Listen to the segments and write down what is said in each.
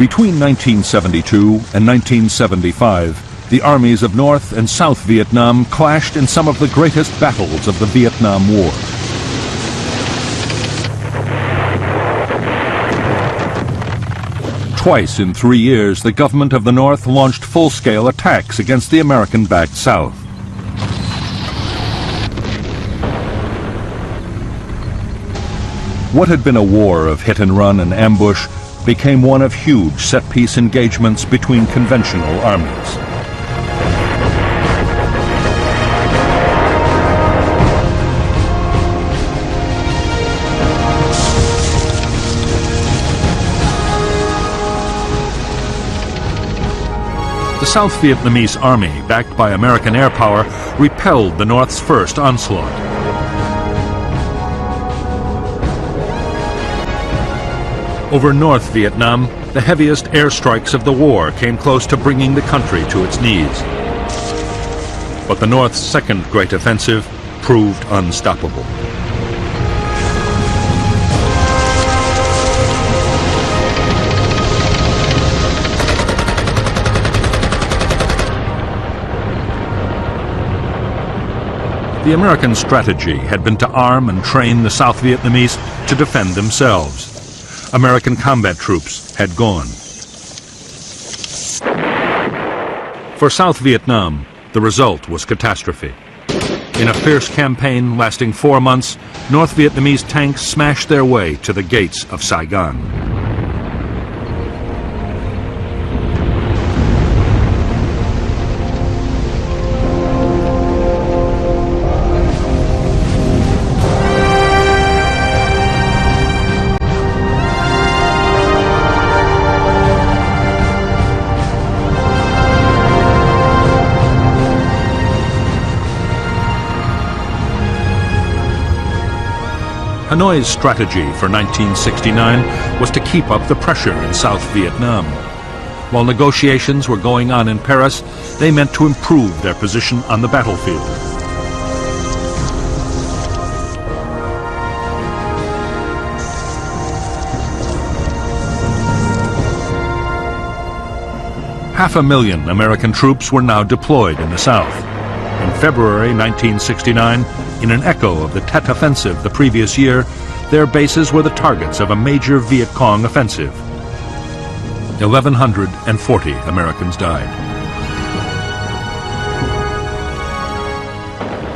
Between 1972 and 1975, the armies of North and South Vietnam clashed in some of the greatest battles of the Vietnam War. Twice in 3 years, the government of the North launched full-scale attacks against the American-backed South. What had been a war of hit-and-run and ambush became one of huge set-piece engagements between conventional armies. The South Vietnamese army, backed by American air power, repelled the North's first onslaught. Over North Vietnam, the heaviest airstrikes of the war came close to bringing the country to its knees. But the North's second great offensive proved unstoppable. The American strategy had been to arm and train the South Vietnamese to defend themselves. American combat troops had gone. For South Vietnam, the result was catastrophe. In a fierce campaign lasting 4 months, North Vietnamese tanks smashed their way to the gates of Saigon. Hanoi's strategy for 1969 was to keep up the pressure in South Vietnam. While negotiations were going on in Paris, they meant to improve their position on the battlefield. Half a million American troops were now deployed in the South. In February 1969, in an echo of the Tet Offensive the previous year, their bases were the targets of a major Viet Cong offensive. 1,140 Americans died.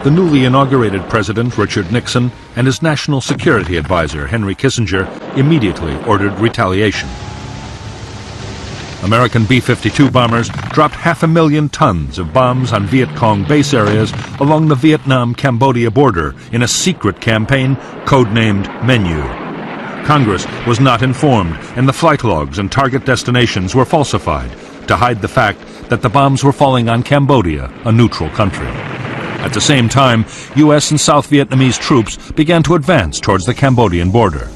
The newly inaugurated President Richard Nixon and his national security advisor Henry Kissinger immediately ordered retaliation. American B-52 bombers dropped 500,000 tons of bombs on Viet Cong base areas along the Vietnam-Cambodia border in a secret campaign codenamed Menu. Congress was not informed, and the flight logs and target destinations were falsified to hide the fact that the bombs were falling on Cambodia, a neutral country. At the same time, U.S. and South Vietnamese troops began to advance towards the Cambodian border.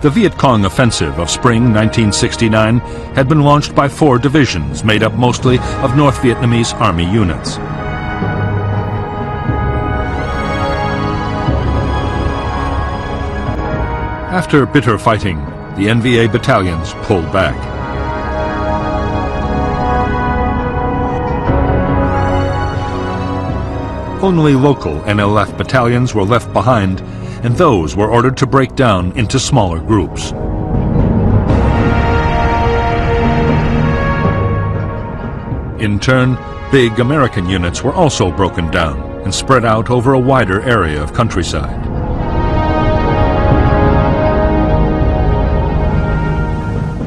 The Viet Cong offensive of spring 1969 had been launched by 4 divisions made up mostly of North Vietnamese Army units. After bitter fighting, the NVA battalions pulled back. Only local NLF battalions were left behind, and those were ordered to break down into smaller groups. In turn, big American units were also broken down and spread out over a wider area of countryside.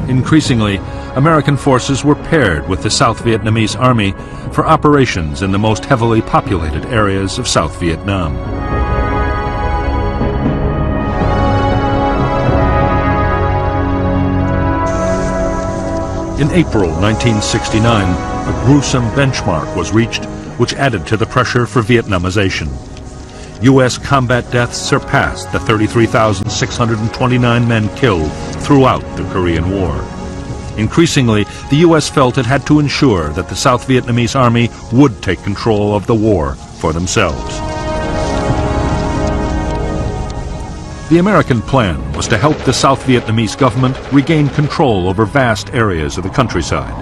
Increasingly, American forces were paired with the South Vietnamese Army for operations in the most heavily populated areas of South Vietnam. In April 1969, a gruesome benchmark was reached which added to the pressure for Vietnamization. U.S. combat deaths surpassed the 33,629 men killed throughout the Korean War. Increasingly, the U.S. felt it had to ensure that the South Vietnamese army would take control of the war for themselves. The American plan was to help the South Vietnamese government regain control over vast areas of the countryside.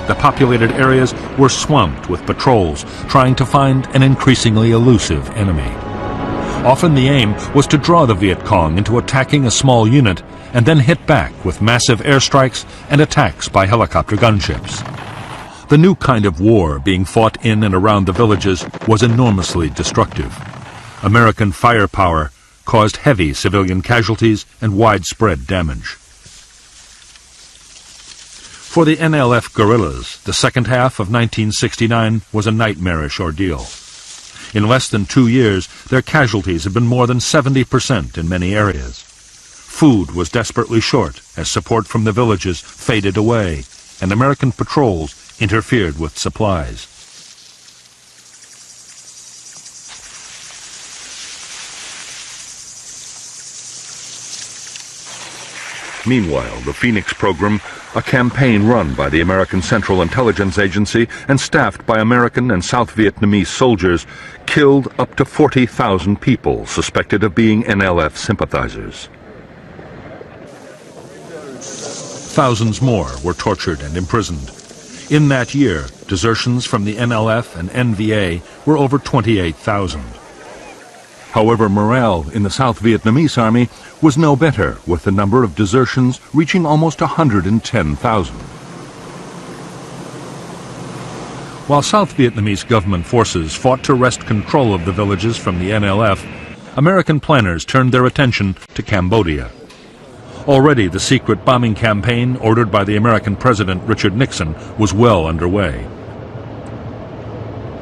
The populated areas were swamped with patrols trying to find an increasingly elusive enemy. Often the aim was to draw the Viet Cong into attacking a small unit and then hit back with massive airstrikes and attacks by helicopter gunships. The new kind of war being fought in and around the villages was enormously destructive. American firepower caused heavy civilian casualties and widespread damage. For the NLF guerrillas, the second half of 1969 was a nightmarish ordeal. In less than 2 years, their casualties had been more than 70% in many areas. Food was desperately short as support from the villages faded away, and American patrols interfered with supplies. Meanwhile, the Phoenix program, a campaign run by the American Central Intelligence Agency and staffed by American and South Vietnamese soldiers, killed up to 40,000 people suspected of being NLF sympathizers. Thousands more were tortured and imprisoned. In that year, desertions from the NLF and NVA were over 28,000. However, morale in the South Vietnamese army was no better, with the number of desertions reaching almost 110,000. While South Vietnamese government forces fought to wrest control of the villages from the NLF, American planners turned their attention to Cambodia. Already the secret bombing campaign ordered by the American President Richard Nixon was well underway.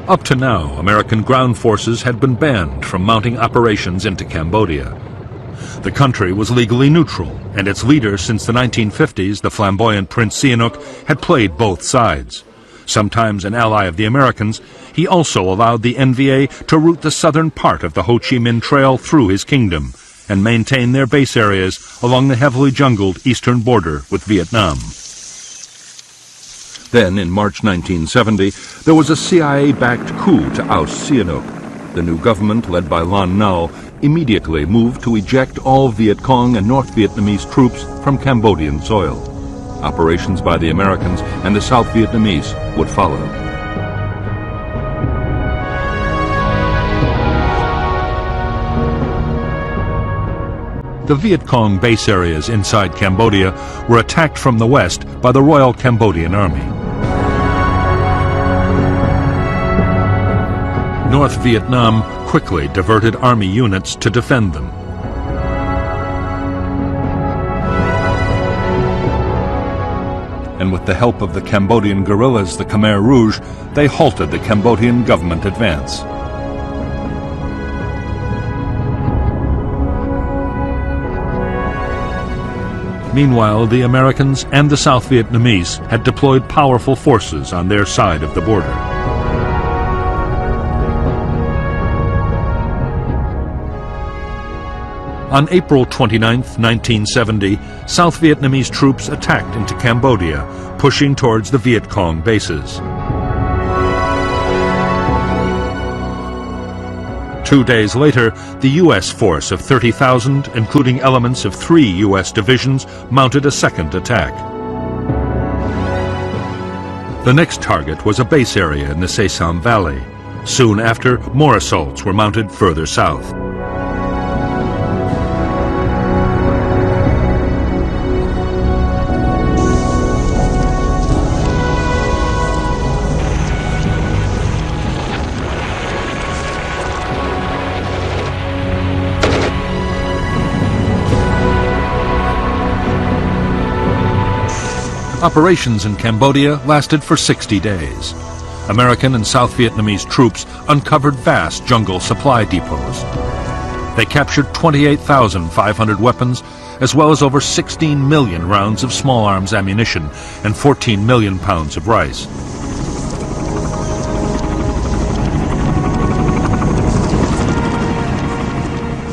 Up to now, American ground forces had been banned from mounting operations into Cambodia. The country was legally neutral, and its leader since the 1950s, the flamboyant Prince Sihanouk, had played both sides. Sometimes an ally of the Americans, he also allowed the NVA to route the southern part of the Ho Chi Minh Trail through his kingdom and maintain their base areas along the heavily jungled eastern border with Vietnam. Then, in March 1970, there was a CIA-backed coup to oust Sihanouk. The new government, led by Lon Nol, immediately moved to eject all Viet Cong and North Vietnamese troops from Cambodian soil. Operations by the Americans and the South Vietnamese would follow. The Viet Cong base areas inside Cambodia were attacked from the west by the Royal Cambodian Army. North Vietnam quickly diverted army units to defend them. And with the help of the Cambodian guerrillas, the Khmer Rouge, they halted the Cambodian government advance. Meanwhile, the Americans and the South Vietnamese had deployed powerful forces on their side of the border. On April 29, 1970, South Vietnamese troops attacked into Cambodia, pushing towards the Viet Cong bases. 2 days later, the U.S. force of 30,000, including elements of 3 U.S. divisions, mounted a second attack. The next target was a base area in the Se Sam Valley. Soon after, more assaults were mounted further south. Operations in Cambodia lasted for 60 days. American and South Vietnamese troops uncovered vast jungle supply depots. They captured 28,500 weapons, as well as over 16 million rounds of small arms ammunition and 14 million pounds of rice.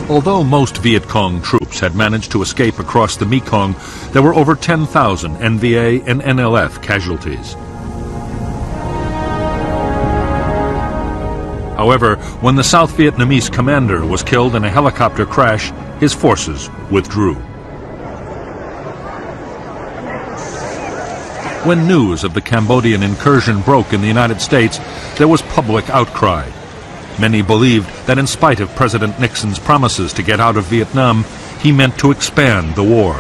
Although most Viet Cong troops had managed to escape across the Mekong, there were over 10,000 NVA and NLF casualties. However, when the South Vietnamese commander was killed in a helicopter crash, his forces withdrew. When news of the Cambodian incursion broke in the United States, there was public outcry. Many believed that in spite of President Nixon's promises to get out of Vietnam, he meant to expand the war.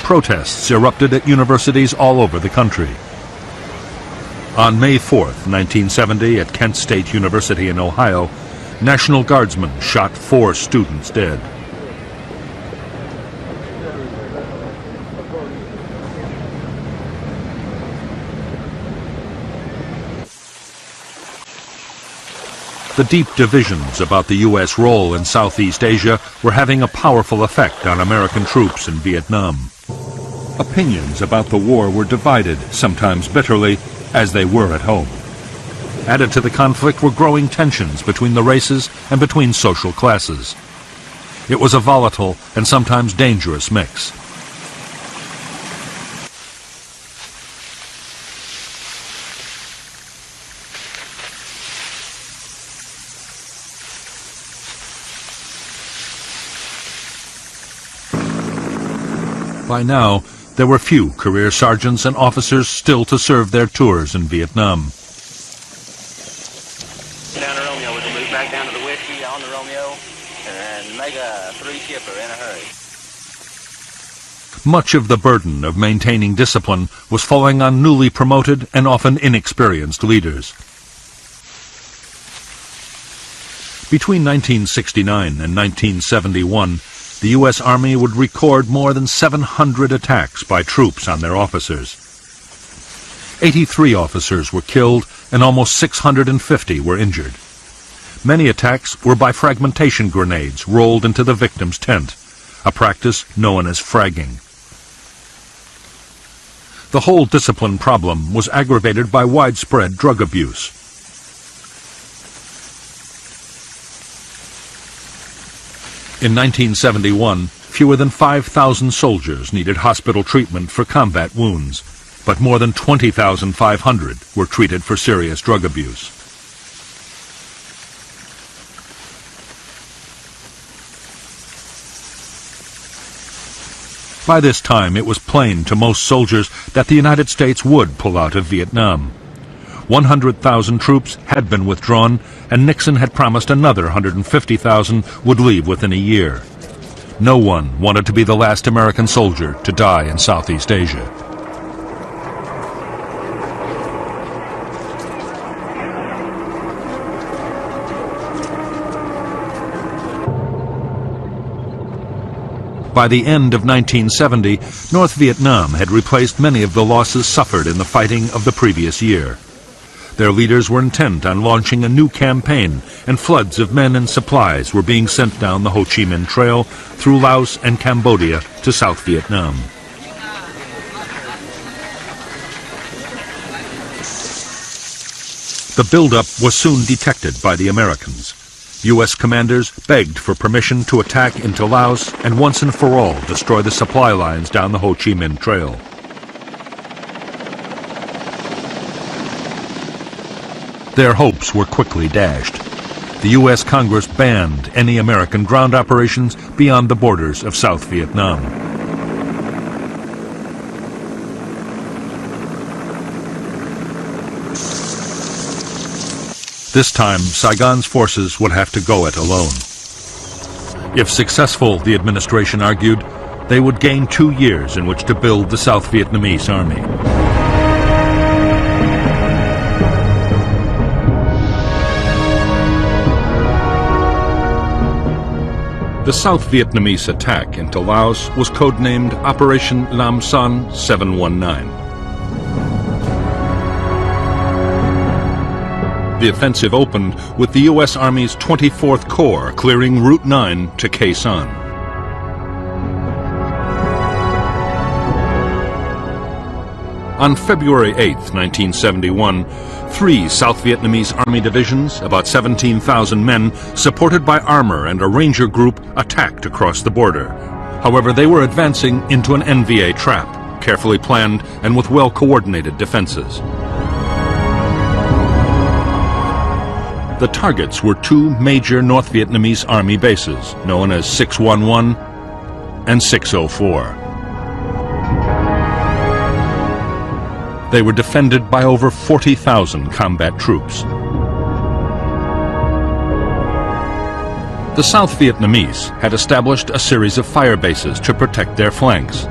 Protests erupted at universities all over the country. On May 4th, 1970, at Kent State University in Ohio, National Guardsmen shot 4 students dead. The deep divisions about the U.S. role in Southeast Asia were having a powerful effect on American troops in Vietnam. Opinions about the war were divided, sometimes bitterly, as they were at home. Added to the conflict were growing tensions between the races and between social classes. It was a volatile and sometimes dangerous mix. By now, there were few career sergeants and officers still to serve their tours in Vietnam. Down to Romeo, we can move back down to the Whiskey on the Romeo and make a 3-shipper in a hurry. Much of the burden of maintaining discipline was falling on newly promoted and often inexperienced leaders. Between 1969 and 1971, the U.S. Army would record more than 700 attacks by troops on their officers. 83 officers were killed and almost 650 were injured. Many attacks were by fragmentation grenades rolled into the victim's tent, a practice known as fragging. The whole discipline problem was aggravated by widespread drug abuse. In 1971, fewer than 5,000 soldiers needed hospital treatment for combat wounds, but more than 20,500 were treated for serious drug abuse. By this time, it was plain to most soldiers that the United States would pull out of Vietnam. 100,000 troops had been withdrawn, and Nixon had promised another 150,000 would leave within a year. No one wanted to be the last American soldier to die in Southeast Asia. By the end of 1970, North Vietnam had replaced many of the losses suffered in the fighting of the previous year. Their leaders were intent on launching a new campaign, and floods of men and supplies were being sent down the Ho Chi Minh Trail through Laos and Cambodia to South Vietnam. The buildup was soon detected by the Americans. U.S. commanders begged for permission to attack into Laos and once and for all destroy the supply lines down the Ho Chi Minh Trail. Their hopes were quickly dashed. The U.S. Congress banned any American ground operations beyond the borders of South Vietnam. This time, Saigon's forces would have to go it alone. If successful, the administration argued, they would gain 2 years in which to build the South Vietnamese army. The South Vietnamese attack into Laos was codenamed Operation Lam Son 719. The offensive opened with the U.S. Army's 24th Corps clearing Route 9 to Khe Sanh. On February 8, 1971, 3 South Vietnamese Army divisions, about 17,000 men, supported by armor and a ranger group, attacked across the border. However, they were advancing into an NVA trap, carefully planned and with well-coordinated defenses. The targets were 2 major North Vietnamese Army bases, known as 611 and 604. They were defended by over 40,000 combat troops. The South Vietnamese had established a series of fire bases to protect their flanks.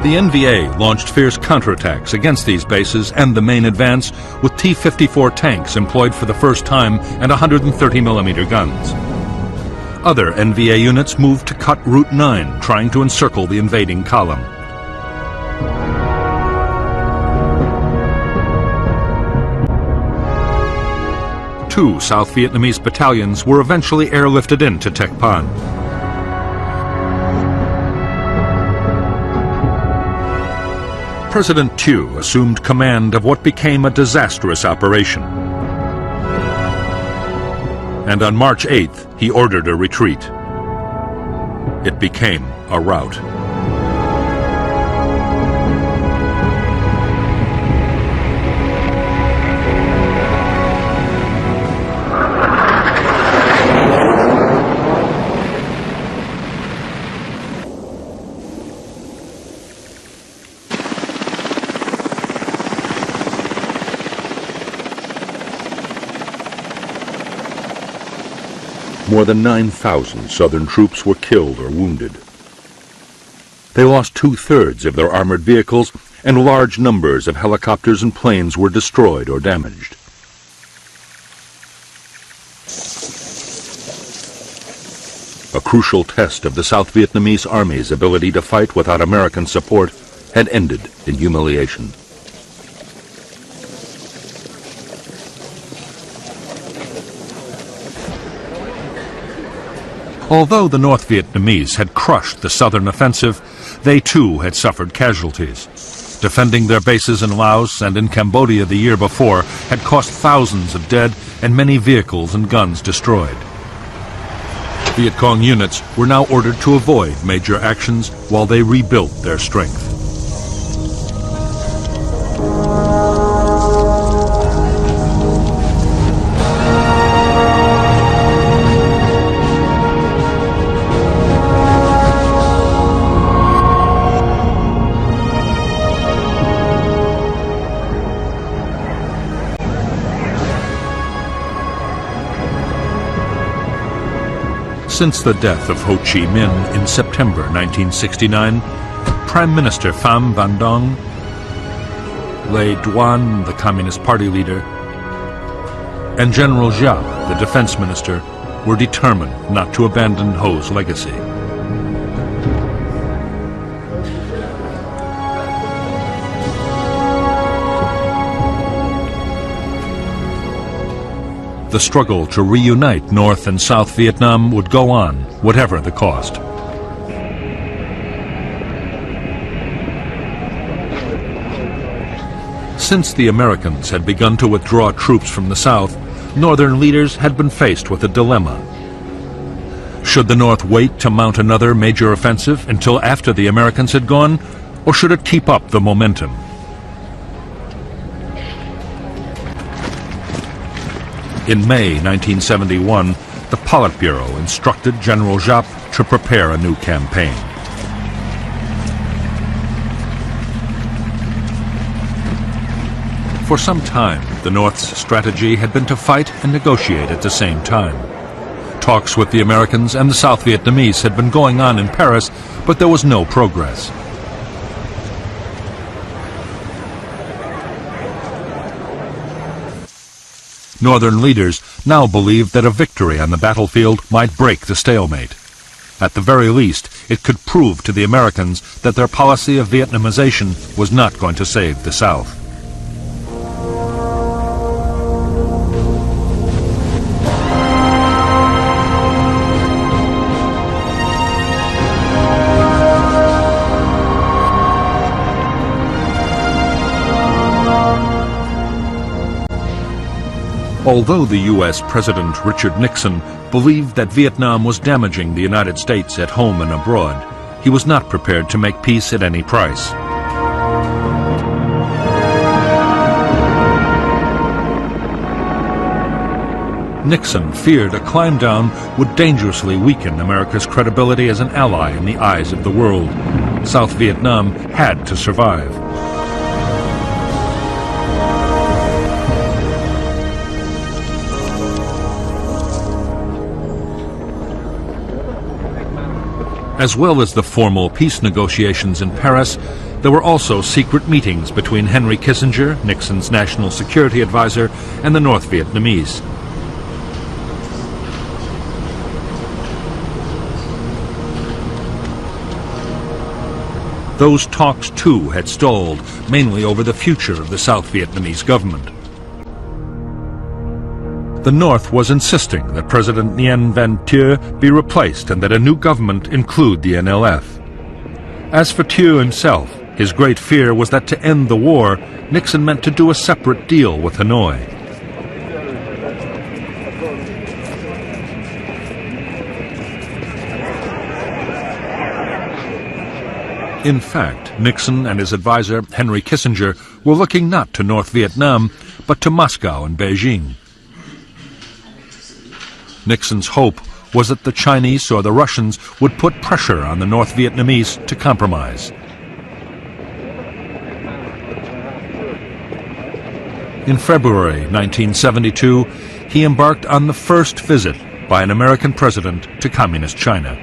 The NVA launched fierce counterattacks against these bases and the main advance with T-54 tanks employed for the first time and 130mm guns. Other NVA units moved to cut Route 9, trying to encircle the invading column. Two South Vietnamese battalions were eventually airlifted into Tec Pan. President Thieu assumed command of what became a disastrous operation. And on March 8th, he ordered a retreat. It became a rout. More than 9,000 Southern troops were killed or wounded. They lost 2/3 of their armored vehicles, and large numbers of helicopters and planes were destroyed or damaged. A crucial test of the South Vietnamese Army's ability to fight without American support had ended in humiliation. Although the North Vietnamese had crushed the southern offensive, they too had suffered casualties. Defending their bases in Laos and in Cambodia the year before had cost thousands of dead and many vehicles and guns destroyed. Viet Cong units were now ordered to avoid major actions while they rebuilt their strength. Since the death of Ho Chi Minh in September 1969, Prime Minister Pham Van Dong, Lê Duan, the Communist Party leader, and General Giap, the defense minister, were determined not to abandon Ho's legacy. The struggle to reunite North and South Vietnam would go on, whatever the cost. Since the Americans had begun to withdraw troops from the South, Northern leaders had been faced with a dilemma. Should the North wait to mount another major offensive until after the Americans had gone, or should it keep up the momentum? In May 1971, the Politburo instructed General Giap to prepare a new campaign. For some time, the North's strategy had been to fight and negotiate at the same time. Talks with the Americans and the South Vietnamese had been going on in Paris, but there was no progress. Northern leaders now believed that a victory on the battlefield might break the stalemate. At the very least, it could prove to the Americans that their policy of Vietnamization was not going to save the South. Although the U.S. President Richard Nixon believed that Vietnam was damaging the United States at home and abroad, he was not prepared to make peace at any price. Nixon feared a climb down would dangerously weaken America's credibility as an ally in the eyes of the world. South Vietnam had to survive. As well as the formal peace negotiations in Paris, there were also secret meetings between Henry Kissinger, Nixon's national security advisor, and the North Vietnamese. Those talks, too, had stalled, mainly over the future of the South Vietnamese government. The North was insisting that President Nguyen Van Thieu be replaced and that a new government include the NLF. As for Thieu himself, his great fear was that to end the war, Nixon meant to do a separate deal with Hanoi. In fact, Nixon and his advisor, Henry Kissinger, were looking not to North Vietnam, but to Moscow and Beijing. Nixon's hope was that the Chinese or the Russians would put pressure on the North Vietnamese to compromise. In February 1972, he embarked on the first visit by an American president to Communist China.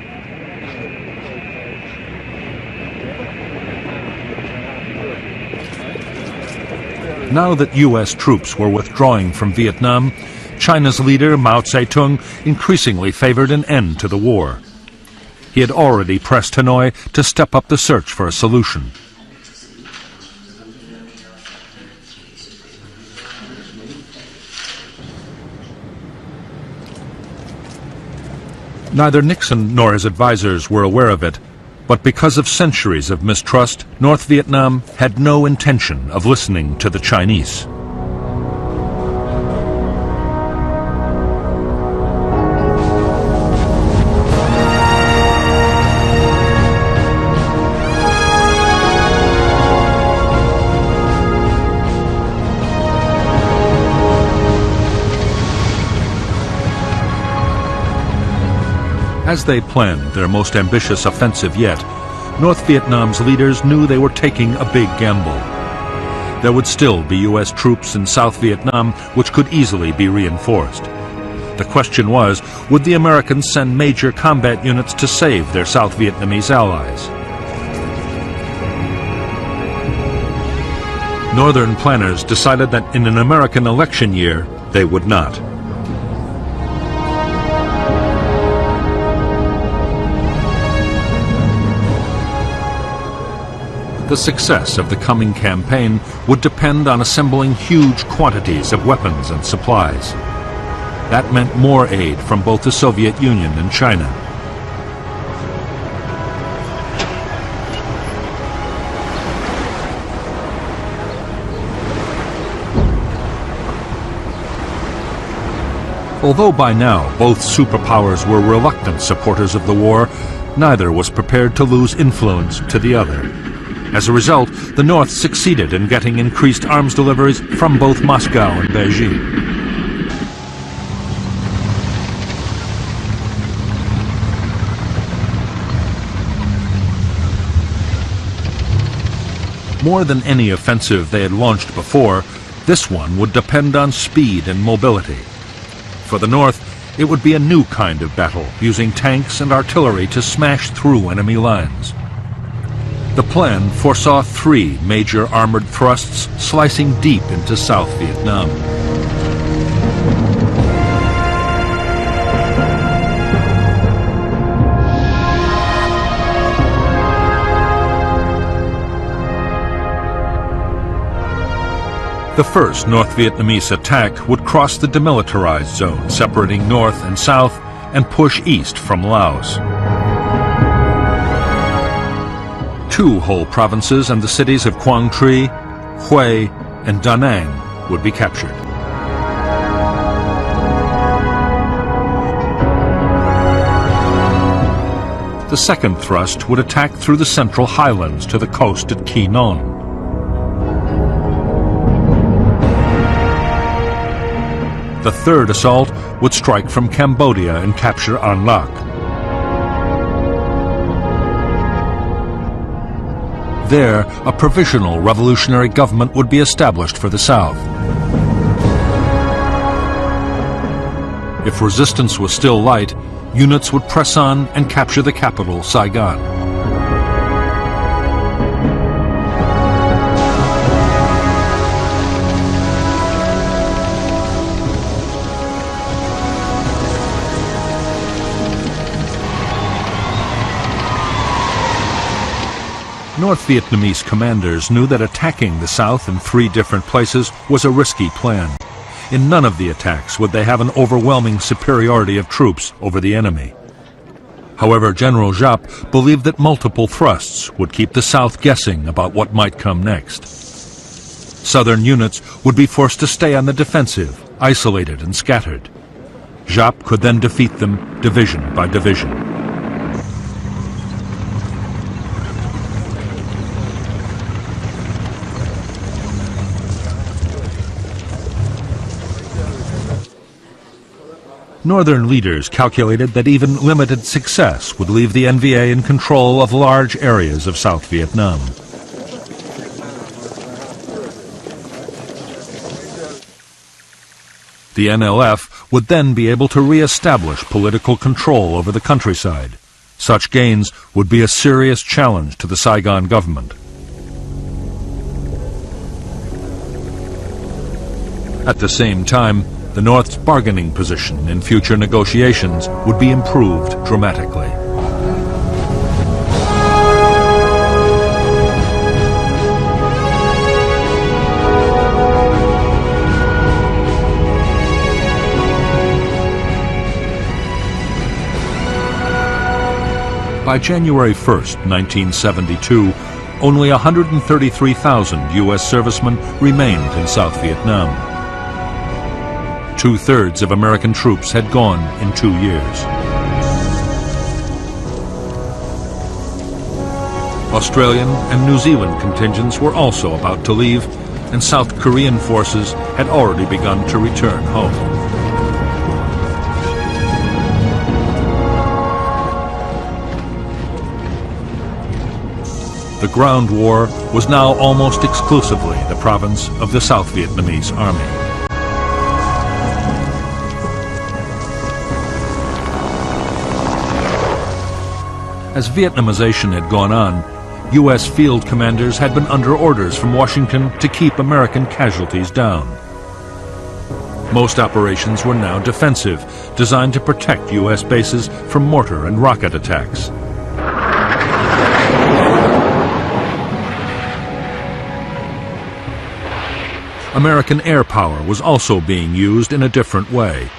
Now that U.S. troops were withdrawing from Vietnam, China's leader, Mao Zedong, increasingly favored an end to the war. He had already pressed Hanoi to step up the search for a solution. Neither Nixon nor his advisors were aware of it, but because of centuries of mistrust, North Vietnam had no intention of listening to the Chinese. As they planned their most ambitious offensive yet, North Vietnam's leaders knew they were taking a big gamble. There would still be U.S. troops in South Vietnam which could easily be reinforced. The question was, would the Americans send major combat units to save their South Vietnamese allies? Northern planners decided that in an American election year, they would not. The success of the coming campaign would depend on assembling huge quantities of weapons and supplies. That meant more aid from both the Soviet Union and China. Although by now both superpowers were reluctant supporters of the war, neither was prepared to lose influence to the other. As a result, the North succeeded in getting increased arms deliveries from both Moscow and Beijing. More than any offensive they had launched before, this one would depend on speed and mobility. For the North, it would be a new kind of battle, using tanks and artillery to smash through enemy lines. The plan foresaw 3 major armored thrusts slicing deep into South Vietnam. The first North Vietnamese attack would cross the demilitarized zone separating North and South and push east from Laos. 2 whole provinces and the cities of Quang Tri, Hue, and Da Nang would be captured. The second thrust would attack through the central highlands to the coast at Quy Nhon. The third assault would strike from Cambodia and capture An Lac. There, a provisional revolutionary government would be established for the south. If resistance was still light, units would press on and capture the capital, Saigon. North Vietnamese commanders knew that attacking the south in 3 different places was a risky plan. In none of the attacks would they have an overwhelming superiority of troops over the enemy. However, General Giap believed that multiple thrusts would keep the south guessing about what might come next. Southern units would be forced to stay on the defensive, isolated and scattered. Giap could then defeat them division by division. Northern leaders calculated that even limited success would leave the NVA in control of large areas of South Vietnam. The NLF would then be able to re-establish political control over the countryside. Such gains would be a serious challenge to the Saigon government. At the same time, the North's bargaining position in future negotiations would be improved dramatically. By January 1st, 1972, only 133,000 U.S. servicemen remained in South Vietnam. 2/3 of American troops had gone in 2 years. Australian and New Zealand contingents were also about to leave, and South Korean forces had already begun to return home. The ground war was now almost exclusively the province of the South Vietnamese Army. As Vietnamization had gone on, U.S. field commanders had been under orders from Washington to keep American casualties down. Most operations were now defensive, designed to protect U.S. bases from mortar and rocket attacks. American air power was also being used in a different way.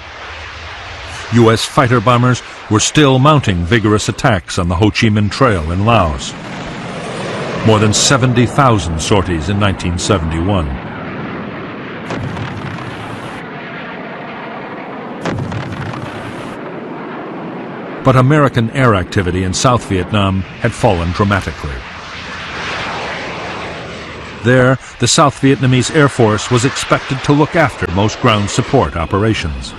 U.S. fighter bombers were still mounting vigorous attacks on the Ho Chi Minh Trail in Laos. More than 70,000 sorties in 1971. But American air activity in South Vietnam had fallen dramatically. There, the South Vietnamese Air Force was expected to look after most ground support operations.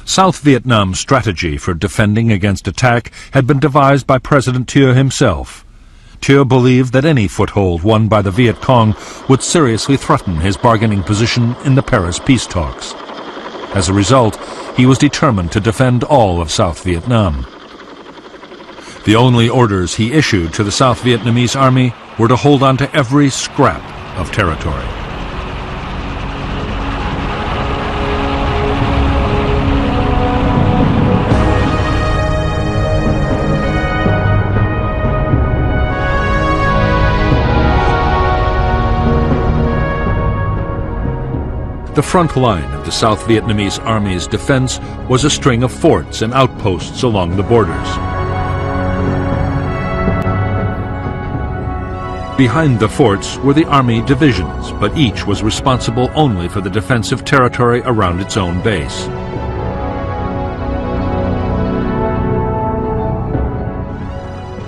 South Vietnam's strategy for defending against attack had been devised by President Thieu himself. Thieu believed that any foothold won by the Viet Cong would seriously threaten his bargaining position in the Paris peace talks. As a result, he was determined to defend all of South Vietnam. The only orders he issued to the South Vietnamese army were to hold on to every scrap of territory. The front line of the South Vietnamese Army's defense was a string of forts and outposts along the borders. Behind the forts were the army divisions, but each was responsible only for the defensive territory around its own base.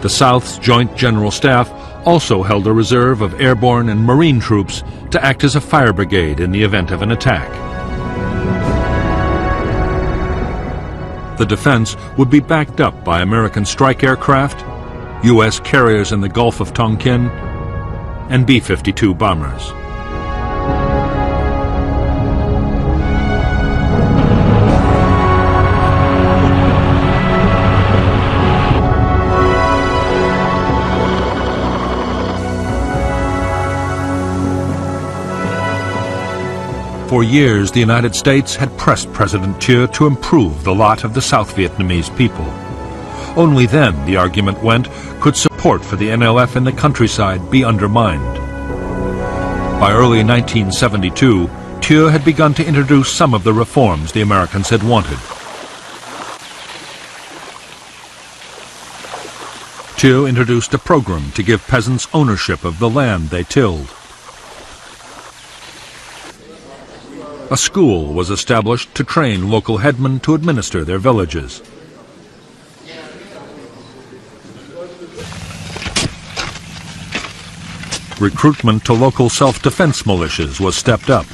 The South's Joint General Staff also held a reserve of airborne and marine troops to act as a fire brigade in the event of an attack. The defense would be backed up by American strike aircraft, U.S. carriers in the Gulf of Tonkin, and B-52 bombers. For years, the United States had pressed President Thieu to improve the lot of the South Vietnamese people. Only then, the argument went, could support for the NLF in the countryside be undermined. By early 1972, Thieu had begun to introduce some of the reforms the Americans had wanted. Thieu introduced a program to give peasants ownership of the land they tilled. A school was established to train local headmen to administer their villages. Recruitment to local self-defense militias was stepped up.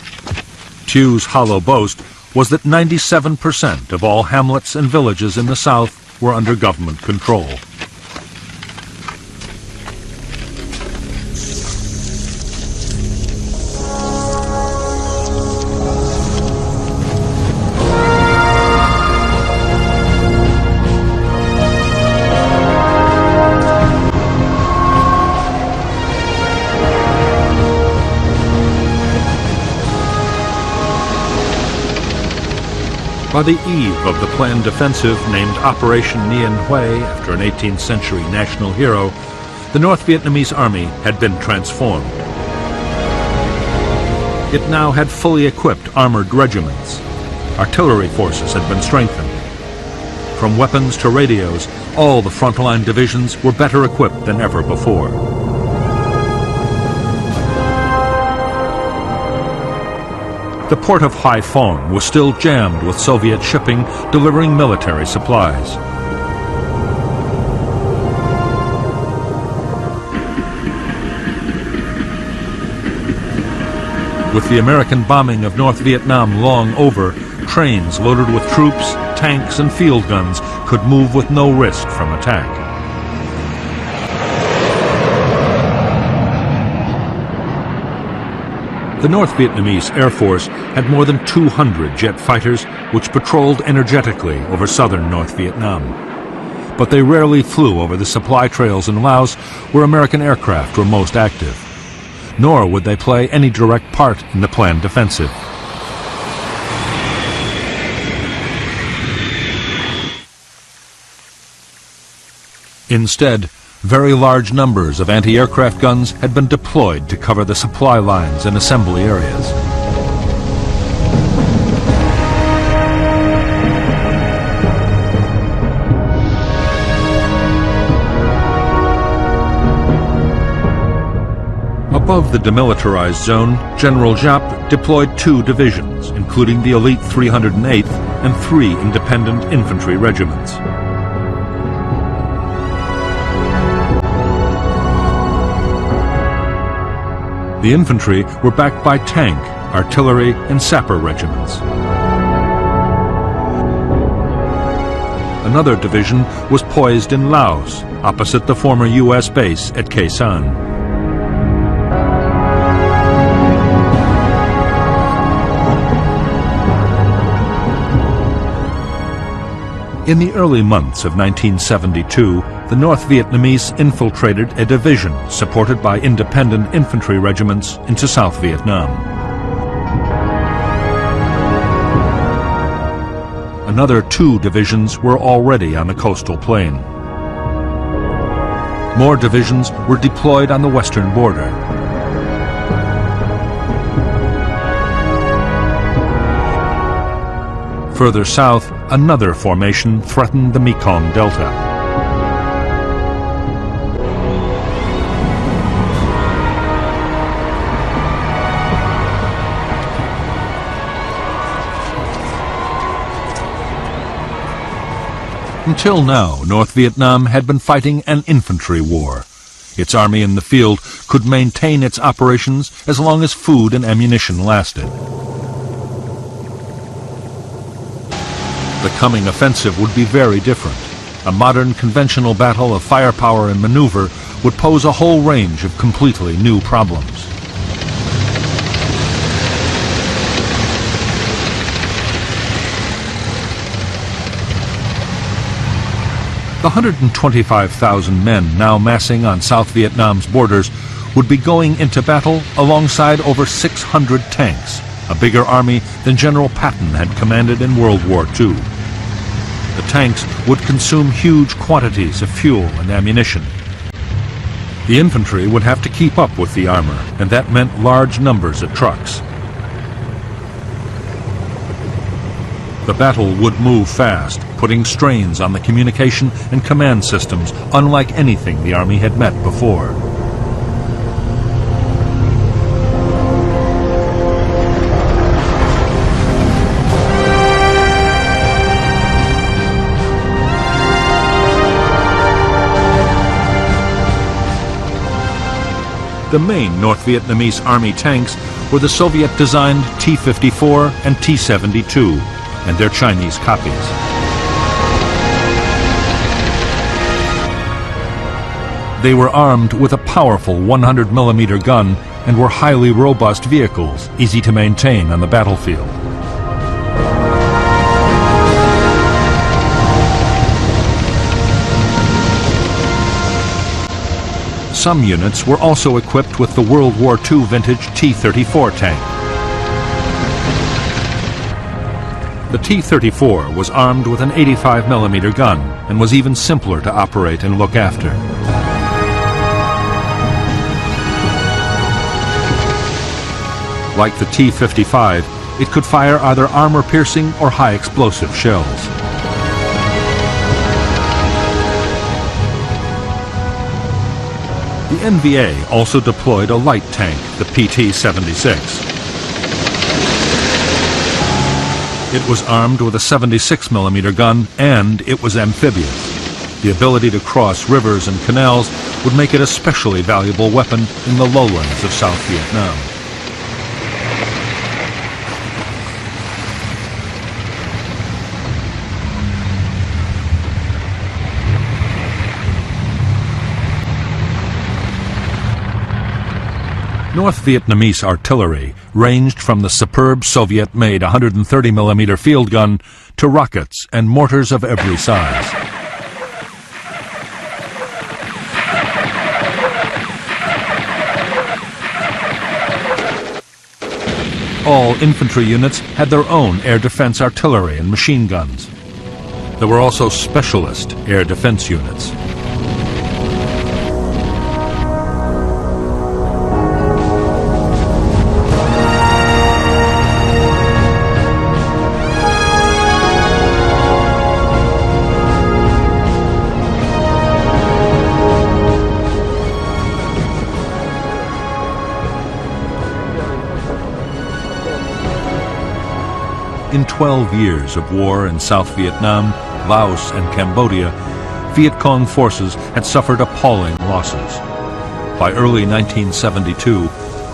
Thieu's hollow boast was that 97% of all hamlets and villages in the South were under government control. By the eve of the planned offensive named Operation Nguyen Huay after an 18th century national hero, the North Vietnamese army had been transformed. It now had fully equipped armored regiments. Artillery forces had been strengthened. From weapons to radios, all the frontline divisions were better equipped than ever before. The port of Haiphong was still jammed with Soviet shipping delivering military supplies. With the American bombing of North Vietnam long over, trains loaded with troops, tanks, and field guns could move with no risk from attack. The North Vietnamese Air Force had more than 200 jet fighters which patrolled energetically over southern North Vietnam. But they rarely flew over the supply trails in Laos where American aircraft were most active. Nor would they play any direct part in the planned offensive. Instead, very large numbers of anti-aircraft guns had been deployed to cover the supply lines and assembly areas. Above the demilitarized zone, General Giap deployed 2 divisions, including the elite 308th and 3 independent infantry regiments. The infantry were backed by tank, artillery, and sapper regiments. Another division was poised in Laos, opposite the former U.S. base at Khe Sanh. In the early months of 1972, the North Vietnamese infiltrated a division supported by independent infantry regiments into South Vietnam. Another 2 divisions were already on the coastal plain. More divisions were deployed on the western border. Further south, another formation threatened the Mekong Delta. Until now, North Vietnam had been fighting an infantry war. Its army in the field could maintain its operations as long as food and ammunition lasted. The coming offensive would be very different. A modern conventional battle of firepower and maneuver would pose a whole range of completely new problems. The 125,000 men now massing on South Vietnam's borders would be going into battle alongside over 600 tanks, a bigger army than General Patton had commanded in World War II. The tanks would consume huge quantities of fuel and ammunition. The infantry would have to keep up with the armor, and that meant large numbers of trucks. The battle would move fast, putting strains on the communication and command systems unlike anything the Army had met before. The main North Vietnamese Army tanks were the Soviet-designed T-54 and T-72, and their Chinese copies. They were armed with a powerful 100mm gun and were highly robust vehicles, easy to maintain on the battlefield. Some units were also equipped with the World War II vintage T-34 tank. The T-34 was armed with an 85mm gun and was even simpler to operate and look after. Like the T-55, it could fire either armor-piercing or high-explosive shells. The NVA also deployed a light tank, the PT-76. It was armed with a 76mm gun, and it was amphibious. The ability to cross rivers and canals would make it a especially valuable weapon in the lowlands of South Vietnam. North Vietnamese artillery ranged from the superb Soviet-made 130mm field gun to rockets and mortars of every size. All infantry units had their own air defense artillery and machine guns. There were also specialist air defense units. In 12 years of war in South Vietnam, Laos, and Cambodia, Viet Cong forces had suffered appalling losses. By early 1972,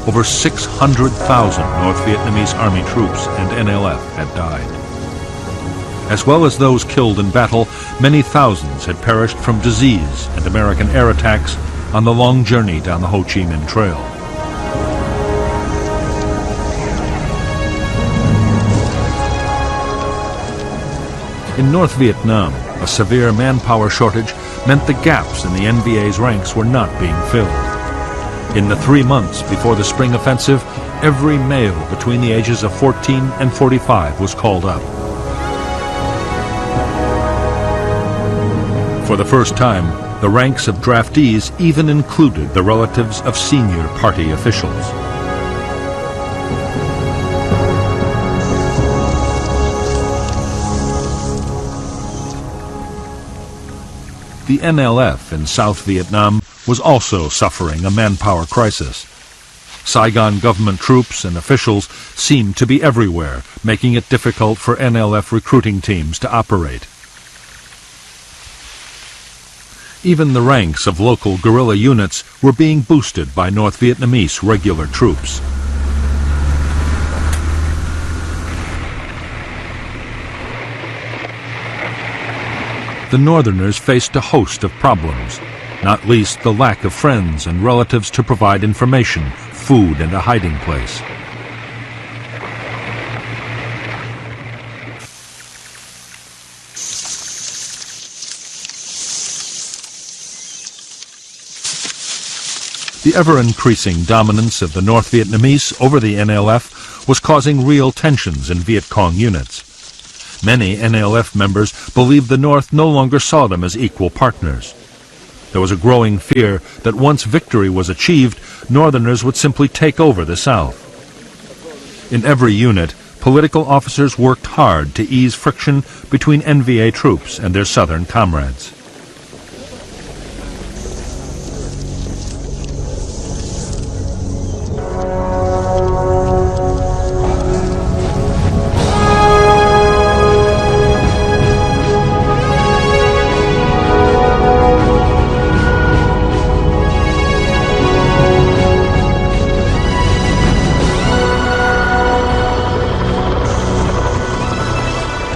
over 600,000 North Vietnamese Army troops and NLF had died. As well as those killed in battle, many thousands had perished from disease and American air attacks on the long journey down the Ho Chi Minh Trail. In North Vietnam, a severe manpower shortage meant the gaps in the NVA's ranks were not being filled. In the 3 months before the spring offensive, every male between the ages of 14 and 45 was called up. For the first time, the ranks of draftees even included the relatives of senior party officials. The NLF in South Vietnam was also suffering a manpower crisis. Saigon government troops and officials seemed to be everywhere, making it difficult for NLF recruiting teams to operate. Even the ranks of local guerrilla units were being boosted by North Vietnamese regular troops. The Northerners faced a host of problems, not least the lack of friends and relatives to provide information, food, and a hiding place. The ever-increasing dominance of the North Vietnamese over the NLF was causing real tensions in Viet Cong units. Many NLF members believed the North no longer saw them as equal partners. There was a growing fear that once victory was achieved, Northerners would simply take over the South. In every unit, political officers worked hard to ease friction between NVA troops and their Southern comrades.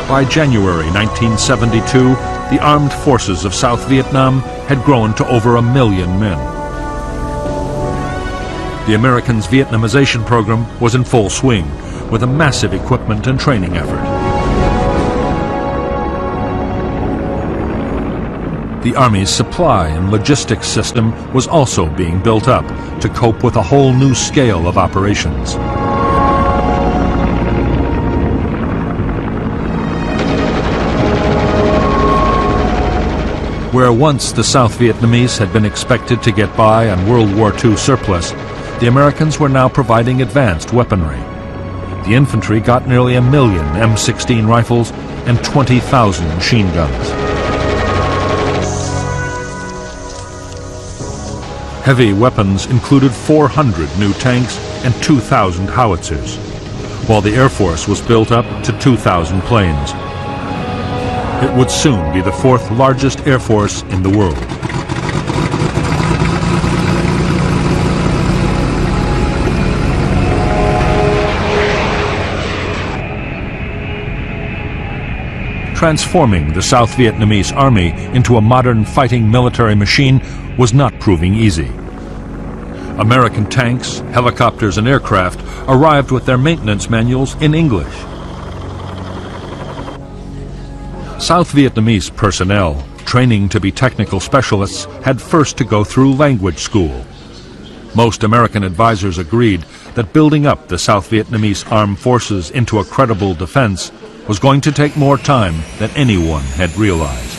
By January 1972, the armed forces of South Vietnam had grown to over 1 million men. The Americans' Vietnamization program was in full swing, with a massive equipment and training effort. The Army's supply and logistics system was also being built up to cope with a whole new scale of operations. Where once the South Vietnamese had been expected to get by on World War II surplus, the Americans were now providing advanced weaponry. The infantry got nearly 1 million M16 rifles and 20,000 machine guns. Heavy weapons included 400 new tanks and 2,000 howitzers, while the Air Force was built up to 2,000 planes. It would soon be the 4th largest air force in the world. Transforming the South Vietnamese army into a modern fighting military machine was not proving easy. American tanks, helicopters, and aircraft arrived with their maintenance manuals in English. South Vietnamese personnel, training to be technical specialists, had first to go through language school. Most American advisors agreed that building up the South Vietnamese armed forces into a credible defense was going to take more time than anyone had realized.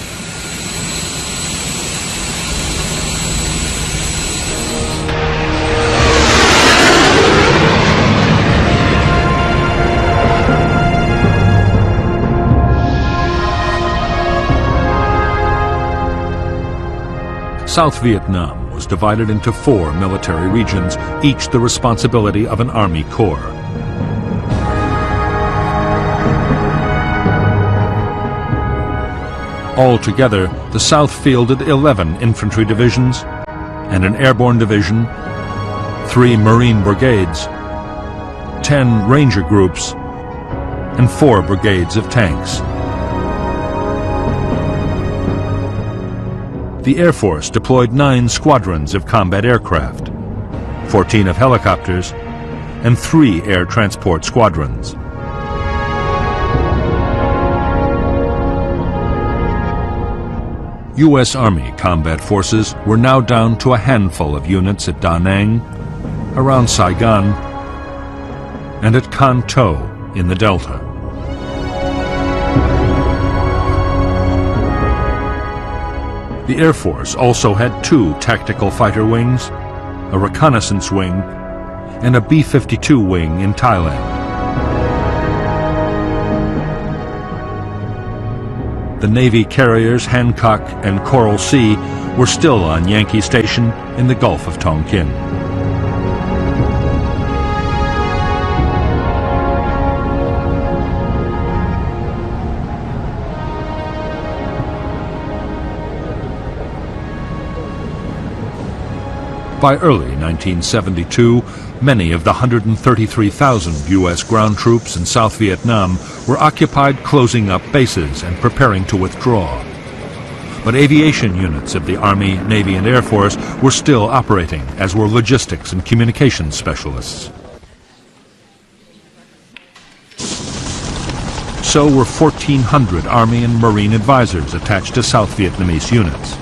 South Vietnam was divided into 4 military regions, each the responsibility of an army corps. Altogether, the South fielded 11 infantry divisions and an airborne division, 3 Marine brigades, 10 ranger groups, and 4 brigades of tanks. The Air Force deployed 9 squadrons of combat aircraft, 14 of helicopters, and 3 air transport squadrons. U.S. Army combat forces were now down to a handful of units at Da Nang, around Saigon, and at Can Tho in the Delta. The Air Force also had 2 tactical fighter wings, a reconnaissance wing, and a B-52 wing in Thailand. The Navy carriers Hancock and Coral Sea were still on Yankee Station in the Gulf of Tonkin. By early 1972, many of the 133,000 U.S. ground troops in South Vietnam were occupied closing up bases and preparing to withdraw. But aviation units of the Army, Navy, and Air Force were still operating, as were logistics and communications specialists. So were 1,400 Army and Marine advisors attached to South Vietnamese units.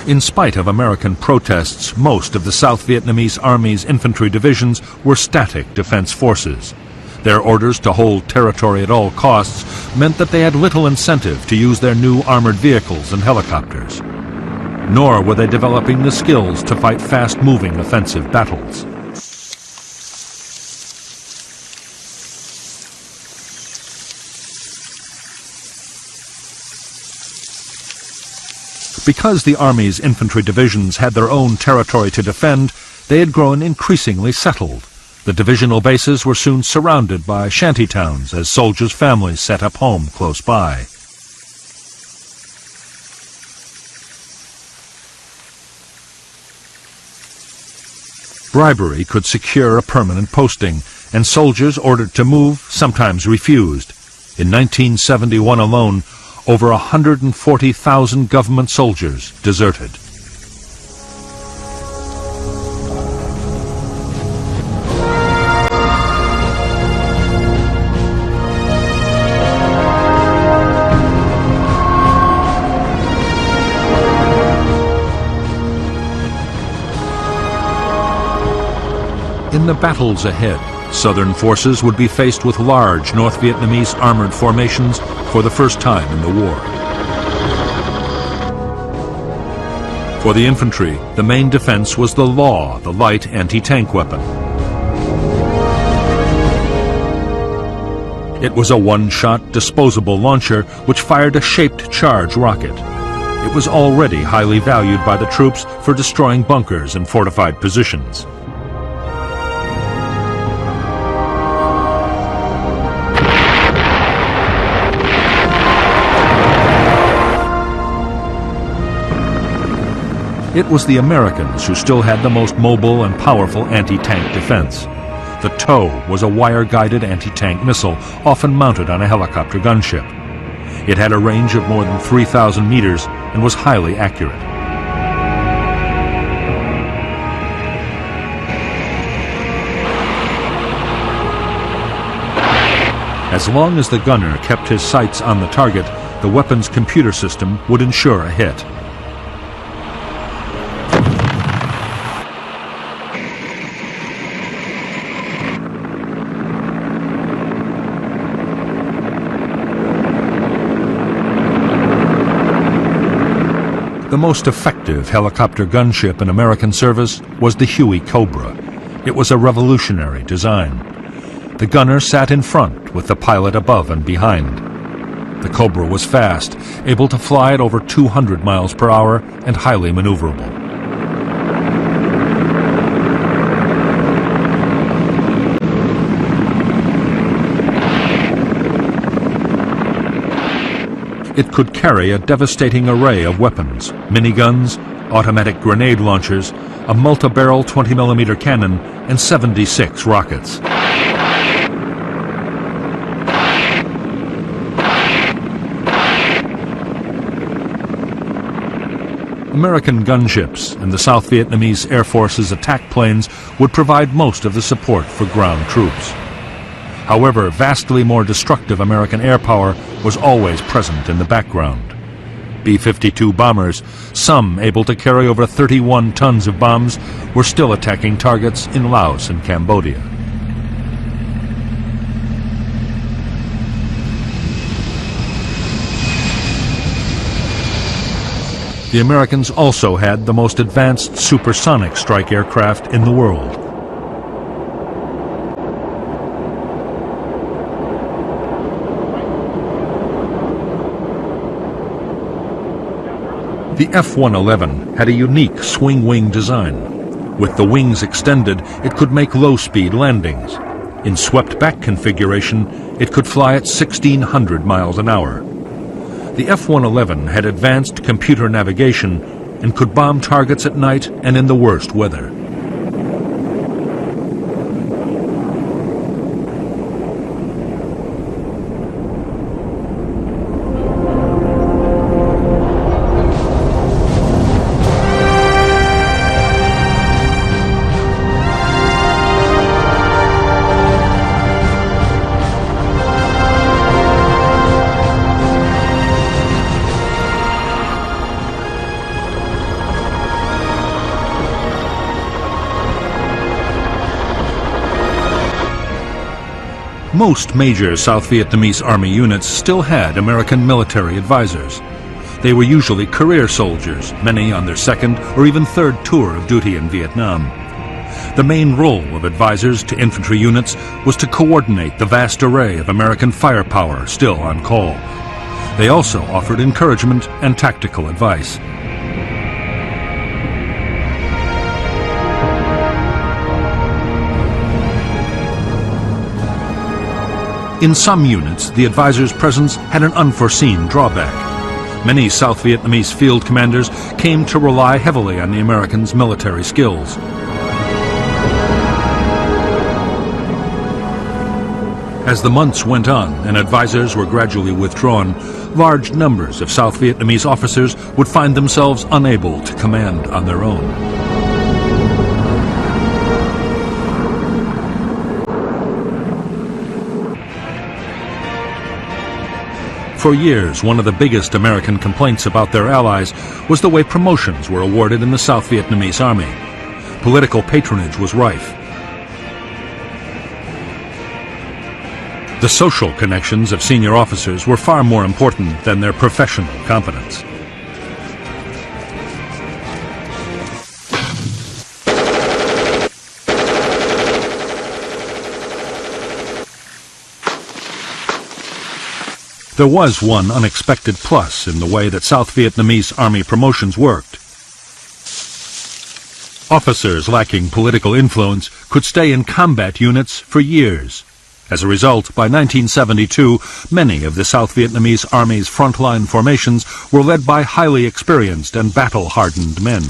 In spite of American protests, most of the South Vietnamese Army's infantry divisions were static defense forces. Their orders to hold territory at all costs meant that they had little incentive to use their new armored vehicles and helicopters. Nor were they developing the skills to fight fast-moving offensive battles. Because the Army's infantry divisions had their own territory to defend, they had grown increasingly settled. The divisional bases were soon surrounded by shanty towns as soldiers' families set up home close by. Bribery could secure a permanent posting, and soldiers ordered to move sometimes refused. In 1971 alone, over 140,000 government soldiers deserted. In the battles ahead, Southern forces would be faced with large North Vietnamese armored formations for the first time in the war. For the infantry, the main defense was the Law, the light anti-tank weapon. It was a one-shot disposable launcher which fired a shaped charge rocket. It was already highly valued by the troops for destroying bunkers and fortified positions. It was the Americans who still had the most mobile and powerful anti-tank defense. The TOW was a wire-guided anti-tank missile, often mounted on a helicopter gunship. It had a range of more than 3,000 meters and was highly accurate. As long as the gunner kept his sights on the target, the weapon's computer system would ensure a hit. The most effective helicopter gunship in American service was the Huey Cobra. It was a revolutionary design. The gunner sat in front with the pilot above and behind. The Cobra was fast, able to fly at over 200 miles per hour and highly maneuverable. It could carry a devastating array of weapons: miniguns, automatic grenade launchers, a multi-barrel 20mm cannon, and 76 rockets. American gunships and the South Vietnamese Air Force's attack planes would provide most of the support for ground troops. However, vastly more destructive American air power was always present in the background. B-52 bombers, some able to carry over 31 tons of bombs, were still attacking targets in Laos and Cambodia. The Americans also had the most advanced supersonic strike aircraft in the world. The F-111 had a unique swing-wing design. With the wings extended, it could make low-speed landings. In swept-back configuration, it could fly at 1,600 miles an hour. The F-111 had advanced computer navigation and could bomb targets at night and in the worst weather. Most major South Vietnamese Army units still had American military advisors. They were usually career soldiers, many on their second or even third tour of duty in Vietnam. The main role of advisors to infantry units was to coordinate the vast array of American firepower still on call. They also offered encouragement and tactical advice. In some units, the advisor's presence had an unforeseen drawback. Many South Vietnamese field commanders came to rely heavily on the Americans' military skills. As the months went on and advisors were gradually withdrawn, large numbers of South Vietnamese officers would find themselves unable to command on their own. For years, one of the biggest American complaints about their allies was the way promotions were awarded in the South Vietnamese Army. Political patronage was rife. The social connections of senior officers were far more important than their professional competence. There was one unexpected plus in the way that South Vietnamese Army promotions worked. Officers lacking political influence could stay in combat units for years. As a result, by 1972, many of the South Vietnamese Army's frontline formations were led by highly experienced and battle-hardened men.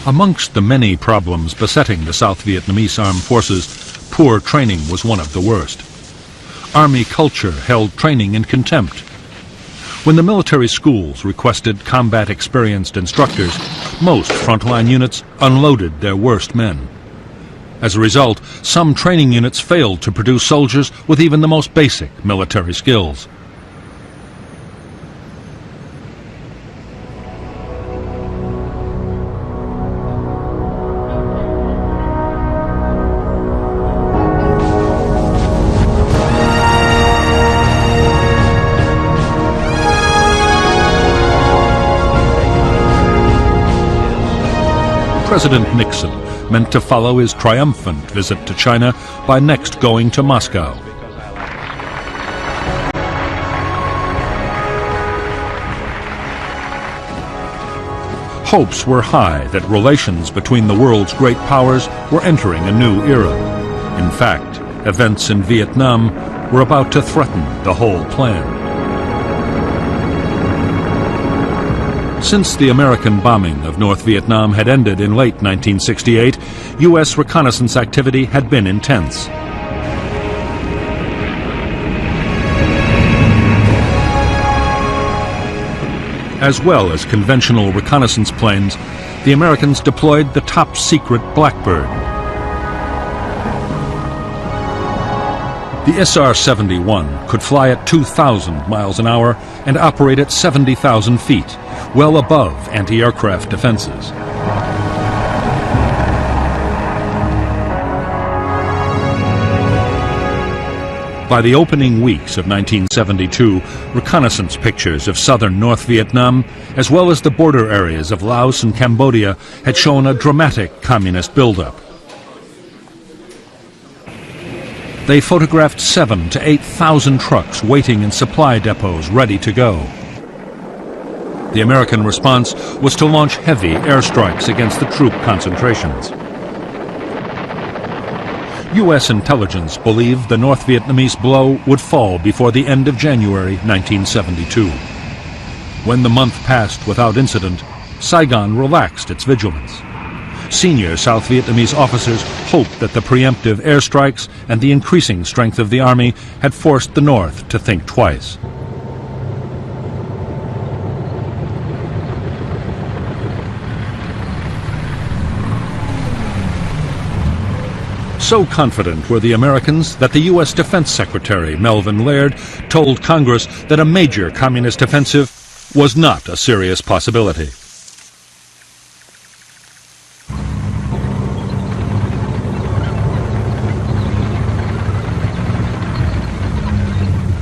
Amongst the many problems besetting the South Vietnamese armed forces, poor training was one of the worst. Army culture held training in contempt. When the military schools requested combat-experienced instructors, most frontline units unloaded their worst men. As a result, some training units failed to produce soldiers with even the most basic military skills. President Nixon meant to follow his triumphant visit to China by next going to Moscow. Hopes were high that relations between the world's great powers were entering a new era. In fact, events in Vietnam were about to threaten the whole plan. Since the American bombing of North Vietnam had ended in late 1968, U.S. reconnaissance activity had been intense. As well as conventional reconnaissance planes, the Americans deployed the top-secret Blackbird. The SR-71 could fly at 2,000 miles an hour and operate at 70,000 feet, well above anti-aircraft defenses. By the opening weeks of 1972, reconnaissance pictures of southern North Vietnam, as well as the border areas of Laos and Cambodia, had shown a dramatic communist buildup. They photographed 7,000 to 8,000 trucks waiting in supply depots ready to go. The American response was to launch heavy airstrikes against the troop concentrations. U.S. intelligence believed the North Vietnamese blow would fall before the end of January 1972. When the month passed without incident, Saigon relaxed its vigilance. Senior South Vietnamese officers hoped that the preemptive airstrikes and the increasing strength of the army had forced the North to think twice. So confident were the Americans that the U.S. Defense Secretary, Melvin Laird, told Congress that a major communist offensive was not a serious possibility.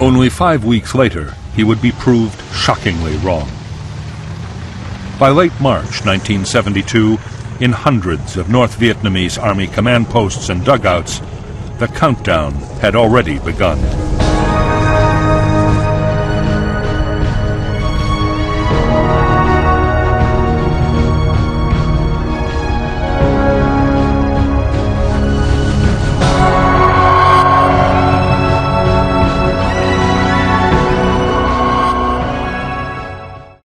Only 5 weeks later, he would be proved shockingly wrong. By late March 1972, in hundreds of North Vietnamese Army command posts and dugouts, the countdown had already begun.